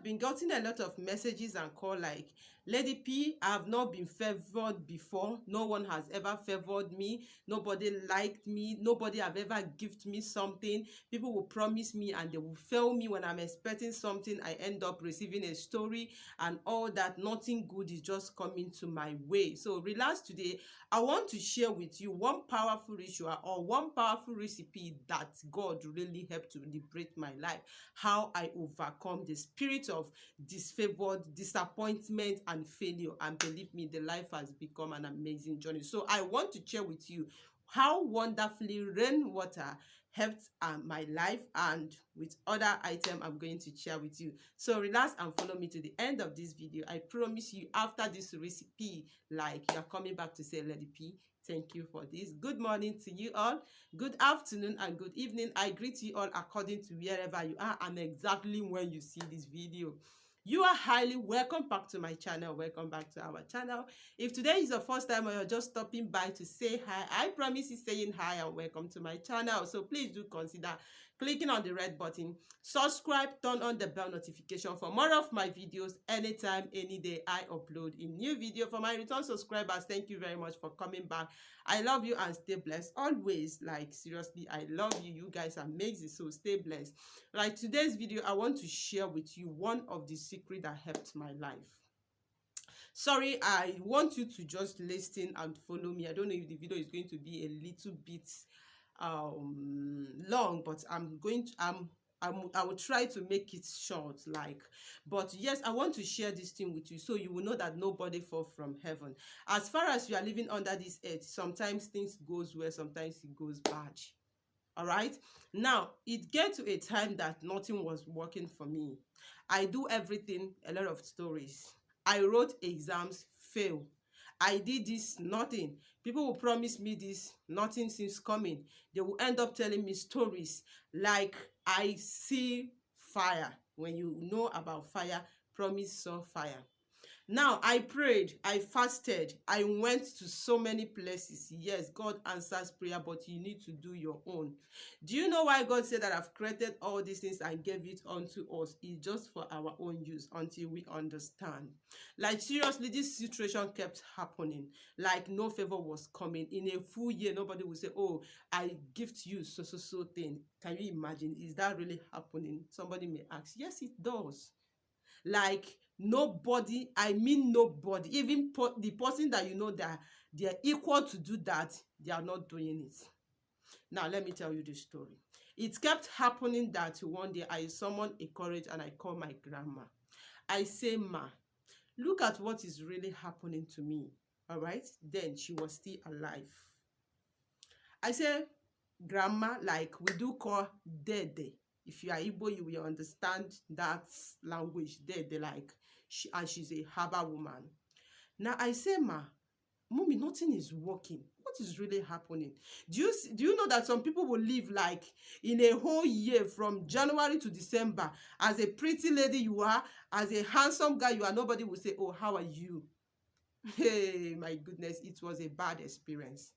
been getting a lot of messages and call like, Lady P, I have not been favored before. No one has ever favored me. Nobody liked me. Nobody have ever gifted me something. People will promise me and they will fail me when I'm expecting something. I end up receiving a story and all that. Nothing good is just coming to my way. So relax today. I want to share with you one powerful ritual or one powerful recipe that God really helped to liberate my life. How I overcome the spirit of disfavored, disappointment, and failure. And believe me, the life has become an amazing journey. So I want to share with you how wonderfully rainwater helped my life, and with other item I'm going to share with you. So relax and follow me to the end of this video. I promise you, after this recipe, like, you're coming back to say, Lady P, thank you for this. Good morning to you all. Good afternoon and good evening. I greet you all according to wherever you are and exactly when you see this video. You are highly welcome back to my channel. Welcome back to our channel. If today is your first time or you're just stopping by to say hi, I promise you saying hi and welcome to my channel. So please do consider clicking on the red button, subscribe, turn on the bell notification for more of my videos anytime, any day I upload a new video. For my return subscribers, thank you very much for coming back. I love you and stay blessed always. Like, seriously, I love you. You guys are amazing, so stay blessed. Like, today's video, I want to share with you one of the secrets that helped my life. Sorry, I want you to just listen and follow me. I don't know if the video is going to be a little bit long, but I will try to make it short, like. But yes, I want to share this thing with you so you will know that nobody fall from heaven. As far as you are living under this earth, sometimes things goes well, sometimes it goes bad. All right, now it get to a time that nothing was working for me. I do everything, a lot of stories. I wrote exams, fail. I did this, nothing. People will promise me this, nothing seems coming. They will end up telling me stories like I see fire. When you know about fire, promise saw fire. Now, I prayed, I fasted, I went to so many places. Yes, God answers prayer, but you need to do your own. Do you know why God said that I've created all these things and gave it unto us? It's just for our own use until we understand. Like, seriously, this situation kept happening. Like, no favor was coming. In a full year, nobody will say, oh, I gift you so thing. Can you imagine? Is that really happening? Somebody may ask. Yes, it does. Like, nobody, I mean nobody, even the person that you know that they're equal to do that, they are not doing it. Now let me tell you the story. It kept happening that one day I summoned a courage and I called my grandma. I say, ma, look at what is really happening to me. All right, then she was still alive. I say, grandma, like we do call dede. If you are Igbo, you will understand that language. Dede, like and she's a Haba woman. Now I say, ma, mommy, nothing is working. What is really happening? Do you know that some people will live like in a whole year from January to December? As a pretty lady you are, as a handsome guy you are, nobody will say, oh, how are you? Hey, my goodness, it was a bad experience.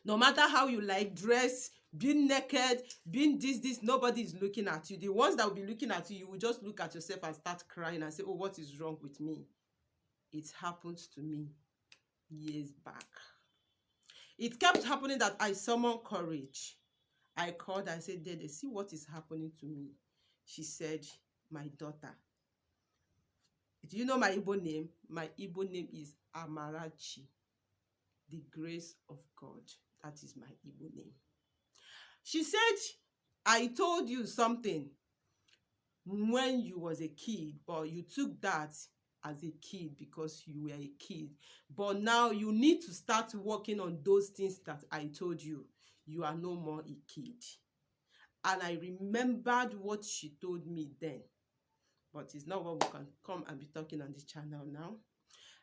No matter how you like dress, being naked, being this, nobody is looking at you. The ones that will be looking at you, you will just look at yourself and start crying and say, oh, what is wrong with me? It happened to me years back. It kept happening that I summoned courage. I called and said, Dede, see what is happening to me. She said, my daughter. Do you know my Igbo name? My Igbo name is Amarachi, the grace of God. That is my Igbo name. She said, I told you something when you was a kid, but you took that as a kid because you were a kid. But now you need to start working on those things that I told you. You are no more a kid. And I remembered what she told me then. But it's not what we can come and be talking on the channel now.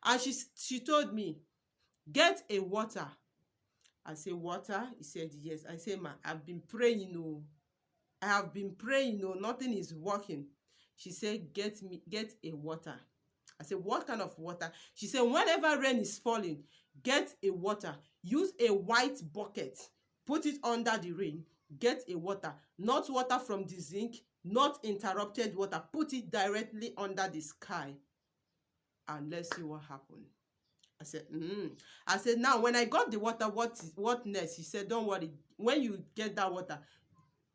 And she told me, get a water. I say, water? He said, yes. I say, ma, I've been praying, no. I have been praying, no, nothing is working. She said, get a water. I said, what kind of water? She said, whenever rain is falling, get a water. Use a white bucket. Put it under the rain. Get a water. Not water from the zinc. not interrupted water, put it directly under the sky, and let's see what happened. I said, I said, now when I got the water, what next? He said, don't worry. When you get that water,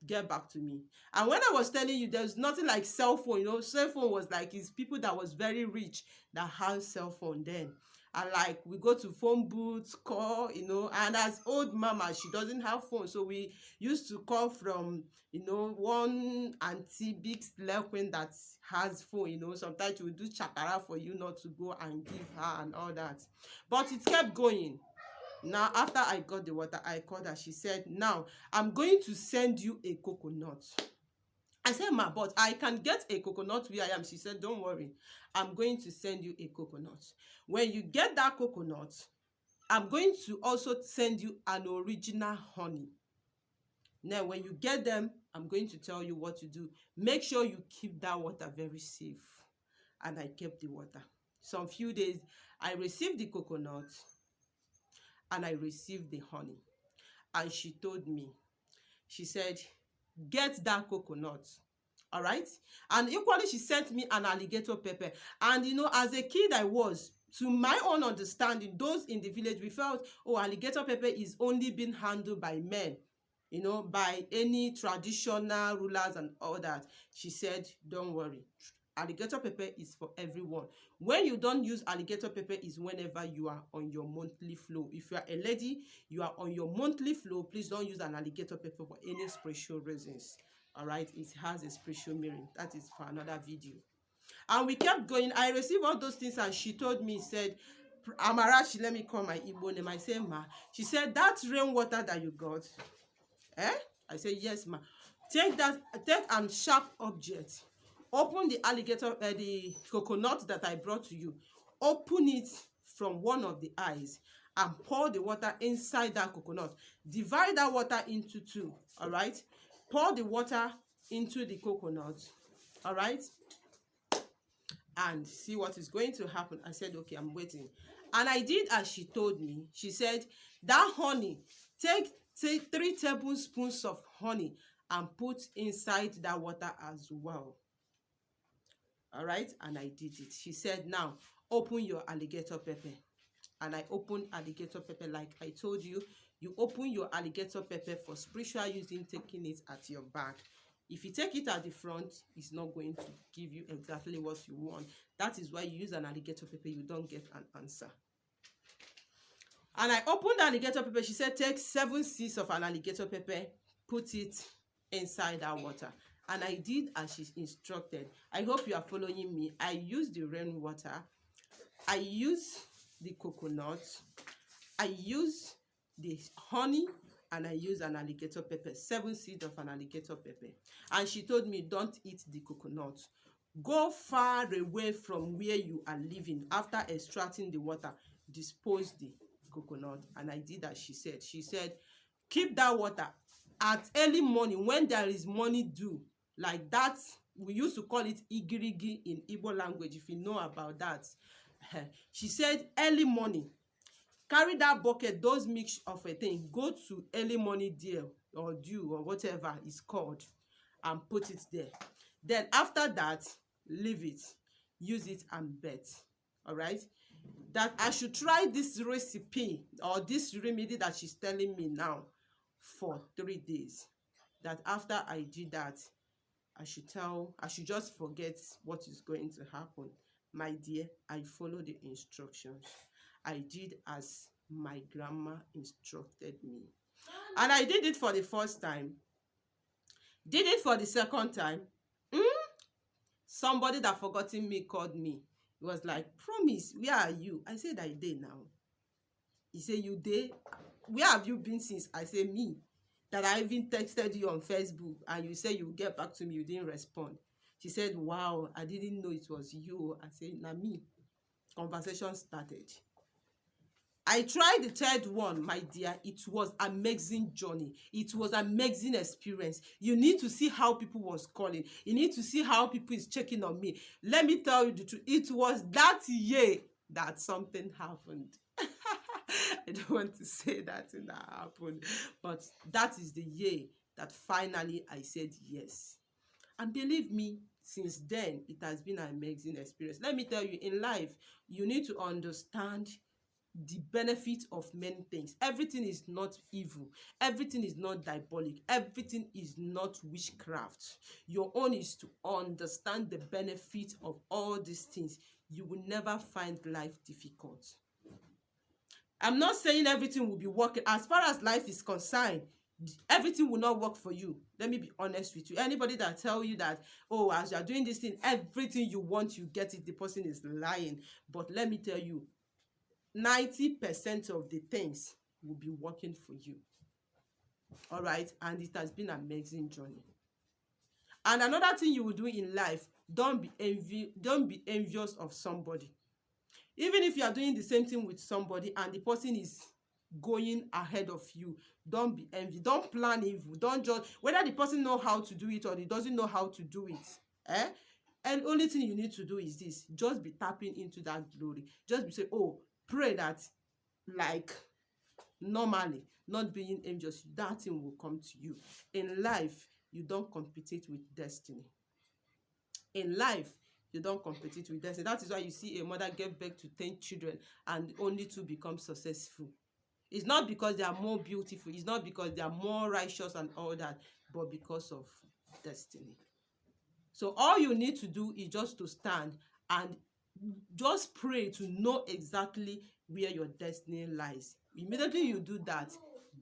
get back to me. And when I was telling you, there's nothing like cell phone. Cell phone was like, it's people that was very rich that had cell phone then. And like we go to phone booths, call, and as old mama, she doesn't have phone. So we used to call from, one auntie, big queen that has phone. Sometimes we do chakara for you not to go and give her and all that. But it kept going. Now, after I got the water, I called her. She said, now, I'm going to send you a coconut. I said, ma, but I can get a coconut where I am. She said, don't worry. I'm going to send you a coconut. When you get that coconut, I'm going to also send you an original honey. Now, when you get them, I'm going to tell you what to do. Make sure you keep that water very safe. And I kept the water. Some few days, I received the coconut and I received the honey. And she told me, she said, get that coconut. All right. And equally, she sent me an alligator pepper. And, as a kid I was, to my own understanding, those in the village, we felt, oh, alligator pepper is only being handled by men, by any traditional rulers and all that. She said, don't worry. Alligator pepper is for everyone. When you don't use alligator pepper is whenever you are on your monthly flow. If you are a lady, you are on your monthly flow, please don't use an alligator pepper for any spiritual reasons. All right, it has a spiritual meaning. That is for another video. And we kept going. I received all those things, and she told me, said, Amarachi, let me call my Igbo name. I said, ma. She said, that rainwater that you got, I said, yes, ma. Take an sharp object. Open the the coconut that I brought to you. Open it from one of the eyes and pour the water inside that coconut. Divide that water into two, all right? Pour the water into the coconut, all right? And see what is going to happen. I said, okay, I'm waiting. And I did as she told me. She said, that honey, take 3 tablespoons of honey and put inside that water as well. All right, and I did it. She said, now open your alligator pepper. And I opened alligator pepper like I told you. You open your alligator pepper for spiritual using, taking it at your back. If you take it at the front, it's not going to give you exactly what you want. That is why you use an alligator pepper, you don't get an answer. And I opened the alligator pepper. She said, take 7 seeds of an alligator pepper, put it inside that water. And I did as she's instructed. I hope you are following me. I used the rainwater. I used the coconut. I used the honey. And I used an alligator pepper, 7 seeds of an alligator pepper. And she told me, don't eat the coconut. Go far away from where you are living. After extracting the water, dispose the coconut. And I did as she said. She said, keep that water at early morning when there is morning dew. Like that, we used to call it igirigi in Igbo language, if you know about that. She said, early morning, carry that bucket, those mix of a thing, go to early morning dew or dew or whatever it's called, and put it there. Then after that, leave it, use it and bet. All right, that I should try this recipe or this remedy that she's telling me now for 3 days. That after I did that, I should just forget what is going to happen. My dear, I followed the instructions. I did as my grandma instructed me. And I did it for the first time. Did it for the second time. Somebody that forgotten me called me. He was like, promise, where are you? I said, I did now. He said, you did? Where have you been since? I said, me. That I even texted you on Facebook and you said you would get back to me, you didn't respond. She said, wow, I didn't know it was you. I said, na me. Conversation started. I tried the third one, my dear. It was an amazing journey. It was an amazing experience. You need to see how people was calling. You need to see how people is checking on me. Let me tell you the truth. It was that year that something happened. I don't want to say that thing that happened, but that is the year that finally I said yes. And believe me, since then, it has been an amazing experience. Let me tell you, in life, you need to understand the benefit of many things. Everything is not evil. Everything is not diabolic. Everything is not witchcraft. Your own is to understand the benefit of all these things. You will never find life difficult. I'm not saying everything will be working. As far as life is concerned, everything will not work for you. Let me be honest with you. Anybody that tell you that, oh, as you are doing this thing, everything you want, you get it, the person is lying. But let me tell you, 90% of the things will be working for you. All right? And it has been an amazing journey. And another thing you will do in life, don't be envious of somebody. Even if you are doing the same thing with somebody and the person is going ahead of you, don't be envy. Don't plan evil. Don't judge whether the person know how to do it or he doesn't know how to do it. And only thing you need to do is this: just be tapping into that glory. Just be saying, oh, pray that, like, normally, not being envious, that thing will come to you. In life, you don't compete with destiny. In life, you don't compete with destiny. That is why you see a mother give birth to 10 children and only 2 become successful. It's not because they are more beautiful. It's not because they are more righteous and all that, but because of destiny. So all you need to do is just to stand and just pray to know exactly where your destiny lies. Immediately you do that,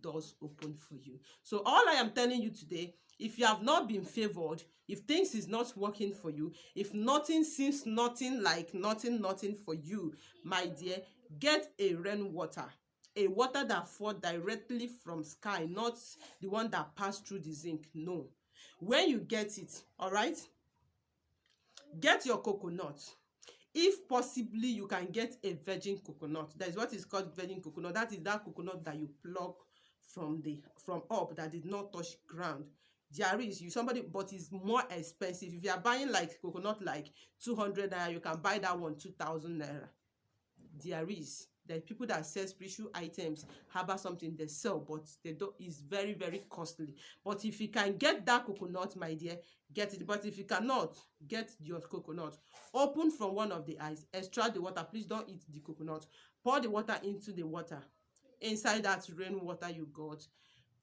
doors open for you. So all I am telling you today, if you have not been favored, if things is not working for you, if nothing seems nothing like nothing for you, my dear, get a rainwater. A water that fall directly from sky, not the one that pass through the zinc. No. When you get it, all right, get your coconut. If possibly you can get a virgin coconut, that is what is called virgin coconut. That is that coconut that you pluck from up, that did not touch ground. There is somebody, but it's more expensive. If you are buying like coconut like 200 naira, you can buy that one 2,000 naira. There are people that sell spiritual items, herbal something they sell, but they don't. It's very, very costly. But if you can get that coconut, my dear, get it. But if you cannot, get your coconut. Open from one of the eyes, extract the water. Please don't eat the coconut. Pour the water into the water. Inside that rainwater you got,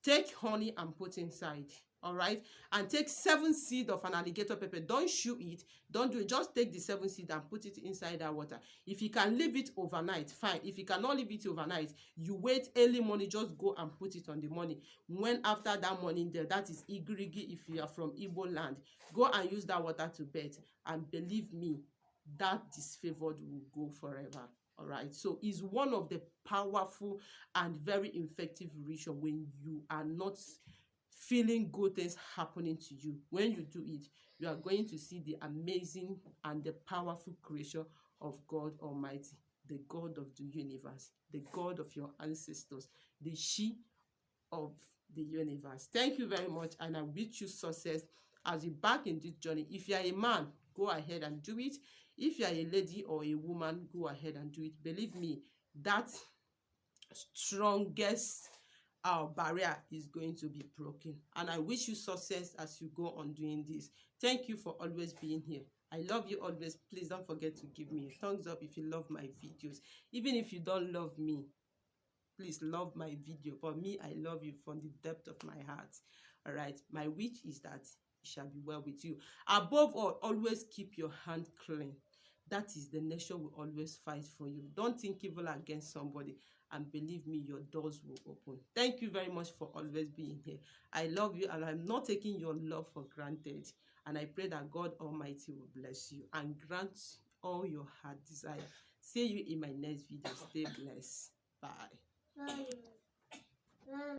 take honey and put inside. All right, and take 7 seeds of an alligator pepper. Don't chew it, don't do it. Just take the 7 seeds and put it inside that water. If you can leave it overnight, fine. If you cannot leave it overnight, you wait early morning, just go and put it on the morning. When after that morning there, that is igirigi if you are from Igbo land, go and use that water to bathe, and believe me, that disfavored will go forever. All right, so it's one of the powerful and very effective ritual when you are not feeling good things happening to you. When you do it, you are going to see the amazing and the powerful creation of God Almighty, the God of the universe, the God of your ancestors, the she of the universe. Thank you very much, and I wish you success as you back in this journey. If you are a man, go ahead and do it. If you are a lady or a woman, go ahead and do it. Believe me, that strongest barrier is going to be broken, and I wish you success as you go on doing this. Thank you for always being here. I love you always. Please don't forget to give me a thumbs up if you love my videos. Even if you don't love me, please love my video. For me, I love you from the depth of my heart. All right, my wish is that it shall be well with you. Above all, always keep your hand clean. That is the nation will always fight for you. Don't think evil against somebody, and believe me, your doors will open. Thank you very much for always being here. I love you, and I'm not taking your love for granted. And I pray that God Almighty will bless you and grant all your heart desire. See you in my next video. Stay blessed. Bye.